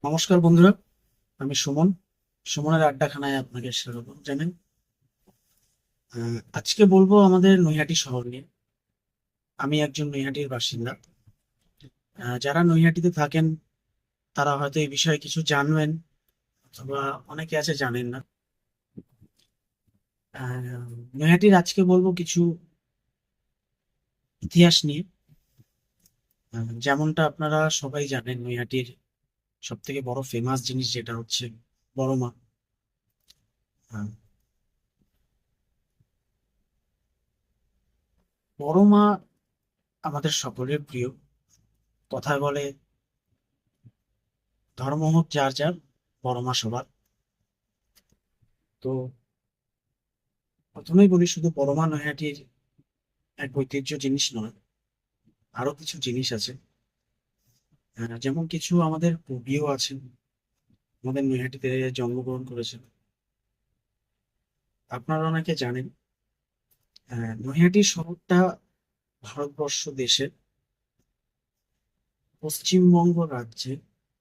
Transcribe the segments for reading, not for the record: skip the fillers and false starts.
নমস্কার বন্ধুরা, আমি সুমন। সুমনের আড্ডাখানায় আপনাকে স্বাগত জানাই। আজকে বলবো আমাদের নৈহাটি শহর নিয়ে। আমি একজন নৈহাটির বাসিন্দা। যারা নৈহাটিতে থাকেন তারা হয়তো এই বিষয়ে কিছু জানবেন, অথবা অনেকে আছে জানেন না। আহ, নৈহাটির আজকে বলবো কিছু ইতিহাস নিয়ে। যেমনটা আপনারা সবাই জানেন, নৈহাটির সব থেকে বড় ফেমাস জিনিস যেটা হচ্ছে বড় মা। আহ, বড় মা আমাদের সকলের প্রিয়। কথায় বলে, ধর্ম হোক যার যার, বড় মা সবার। তো প্রথমেই বলি, শুধু বড়মা নৈহাটির এক ঐতিহ্য জিনিস নয়, আরো কিছু জিনিস আছে। যেমন কিছু আমাদের কবিও আছেন, আমাদের নৈহাটিতে জন্মগ্রহণ করেছেন। আপনারা অনেকে জানেন, নৈহাটি শহরটা ভারতবর্ষ দেশের পশ্চিমবঙ্গ রাজ্যের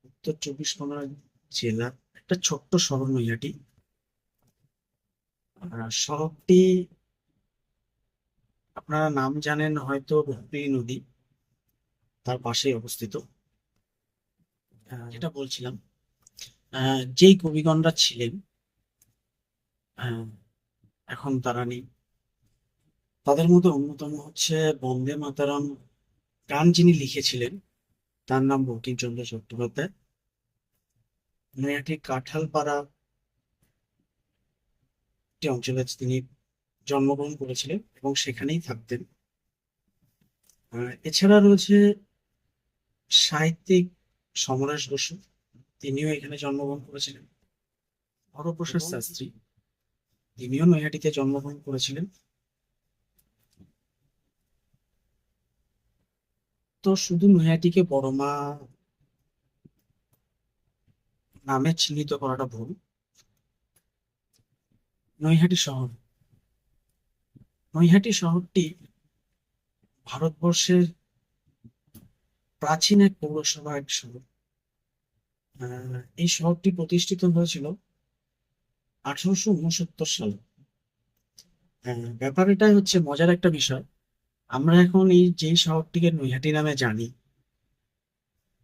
উত্তর চব্বিশ পরগনা জেলার একটা ছোট্ট শহর নৈহাটি। শহরটি আপনারা নাম জানেন হয়তো, হুগলি নদী তার পাশেই অবস্থিত। যেটা বলছিলাম, যেই কবিগণরা ছিলেন, আহ, এখন তারা নেই। তাদের মধ্যে অন্যতম হচ্ছে বন্দে মাতারাম গান যিনি লিখেছিলেন, তার নাম বঙ্কিমচন্দ্র চট্টোপাধ্যায়। নৈহাটি কাঁঠালপাড়া একটি অঞ্চলে তিনি জন্মগ্রহণ করেছিলেন এবং সেখানেই থাকতেন। এছাড়া রয়েছে সাহিত্যিক সমরেশ বসু, তিনিও এখানে জন্মগ্রহণ করেছিলেন। হরপ্রসাদ শাস্ত্রী, তিনিও নৈহাটিতে জন্মগ্রহণ করেছিলেন। তো শুধু নৈহাটিকে বড়মা নামে চিহ্নিত করাটা ভুল। নৈহাটি শহর নৈহাটি শহরটি ভারতবর্ষের প্রাচীন এক পৌরসভা, এক শহর। এই শহরটি প্রতিষ্ঠিত হয়েছিল 1869 সালে। ব্যাপার এটাই হচ্ছে মজার একটা বিষয়। আমরা এখন এই যে শহরটিকে নৈহাটি নামে জানি,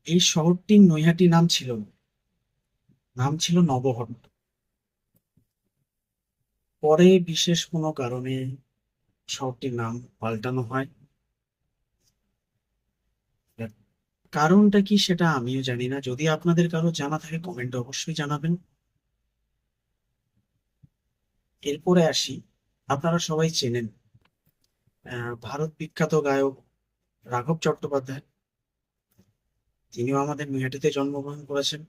এই শহরটির নৈহাটি নাম ছিল না, নাম ছিল নবহট্ট। পরে বিশেষ কোনো কারণে শহরটির নাম পাল্টানো হয়। কারণটা কি সেটা আমিও জানি না, যদি আপনাদের কারো জানা থাকে কমেন্টে অবশ্যই জানাবেন। এরপরে আসি, আপনারা সবাই চেনেন ভারত বিখ্যাত গায়ক রাঘব চট্টোপাধ্যায়। তিনিও আমাদের নৈহাটিতে জন্মগ্রহণ করেছেন।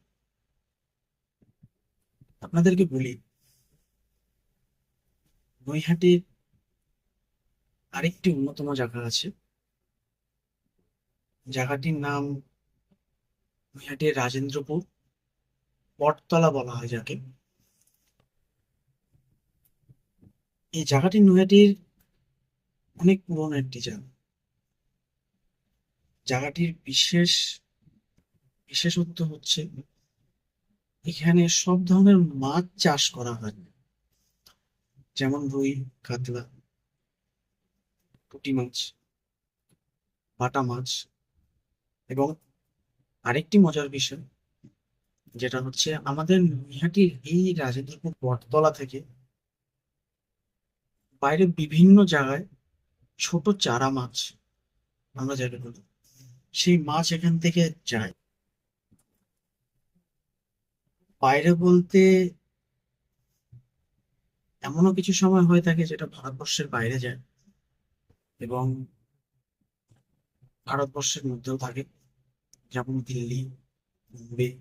আপনাদেরকে বলি, নৈহাটির আরেকটি অন্যতম জায়গা আছে। জায়গাটির নাম নৈহাটির রাজেন্দ্রপুর, বটতলা বলা হয় যাকে। এই জায়গাটি নৈহাটির অনেক পুরনো একটি জায়গা। জায়গাটির বিশেষত্ব হচ্ছে এখানে সব ধরনের মাছ চাষ করা হয়, যেমন রুই, কাতলা, পুঁটি মাছ, বাটা মাছ। এবং আরেকটি মজার বিষয় যেটা হচ্ছে, আমাদের নৈহাটির এই রাজেন্দ্রপুর বটতলা থেকে বাইরে বিভিন্ন জায়গায় ছোট চারা মাছ, আমরা যাকে বলি, সেই মাছ এখান থেকে যায় বাইরে। বলতে এমনও কিছু সময় হয়ে থাকে যেটা ভারতবর্ষের বাইরে যায়, এবং ভারতবর্ষের মধ্যেও থাকে, যেমন দিল্লি, মুম্বাই,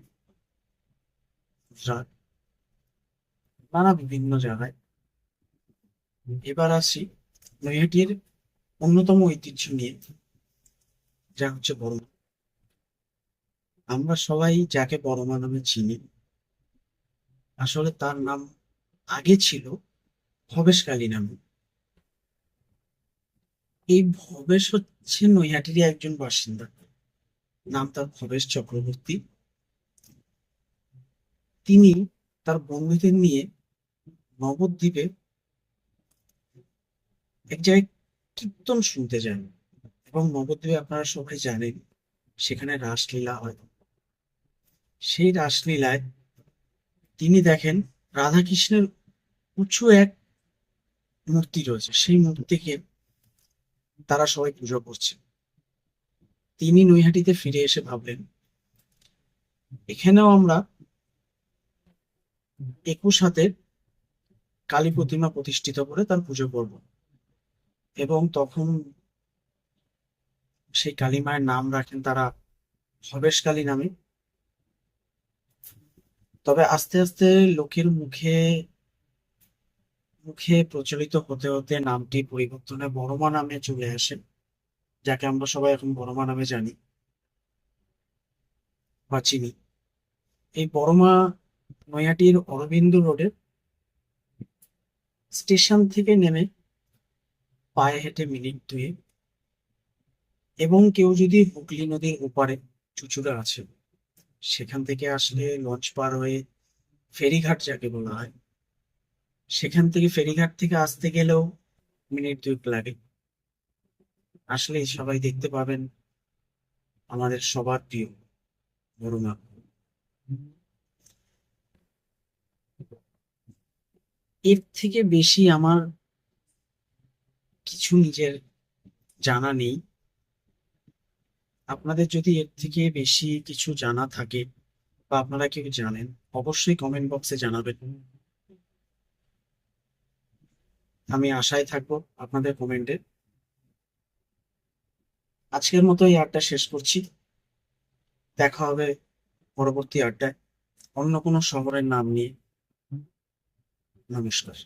গুজরাট, নানা বিভিন্ন জায়গায়। এবার আসি নৈহাটির অন্যতম ঐতিহ্য নিয়ে, যা হচ্ছে বড় মা। আমরা সবাই যাকে বড় মা নামে চিনি, আসলে তার নাম আগে ছিল ভবেশকালী নামে। এই ভবেশ হচ্ছে নৈহাটিরই একজন বাসিন্দা, নাম তার ভবেশ চক্রবর্তী। তিনি তার বন্ধুদের নিয়ে নবদ্বীপে এক জায়গায় কীর্তন শুনতে যান। এবং নবদ্বীপে আপনারা সবাই জানেন সেখানে রাসলীলা হয়। সেই রাসলীলায় তিনি দেখেন রাধাকৃষ্ণের উঁচু এক মূর্তি রয়েছে, সেই মূর্তিকে তারা সবাই পুজো করছে। তিনি নৈহাটিতে ফিরে এসে ভাবলেন এখানেও আমরা 21 হাতের কালী প্রতিমা প্রতিষ্ঠিত করে তার পুজো করব। এবং তখন সেই কালী মায়ের নাম রাখেন তারা ভবেশকালী নামে। তবে আস্তে আস্তে লোকের মুখে মুখে প্রচলিত হতে হতে নামটি পরিবর্তনে বড়মা নামে চলে আসে, যাকে আমরা সবাই এখন বড়মা নামে জানি বা চিনি। এই বড়মা নৈহাটির অরবিন্দ রোডের স্টেশন থেকে নেমে পায়ে হেঁটে মিনিট 2, এবং কেউ যদি হুগলি নদীর ওপারে চুঁচুড়া আছে সেখান থেকে আসলে লঞ্চ পার হয়ে ফেরিঘাট যাকে বলা হয়, সেখান থেকে ফেরিঘাট থেকে আসতে গেলেও মিনিট 2 লাগে। আসলে সবাই দেখতে পাবেন আমাদের সবার প্রিয় বড়মা। এর থেকে বেশি আমার কিছু নিজের জানা নেই। আপনাদের যদি এর থেকে বেশি কিছু জানা থাকে বা আপনারা কেউ জানেন, অবশ্যই কমেন্ট বক্সে জানাবেন। আমি আশায় থাকবো আপনাদের কমেন্টে। আজকের মতো এই আড্ডা শেষ করছি। দেখা হবে পরবর্তী আড্ডায় অন্য কোনো শহরের নাম নিয়ে। নমস্কার।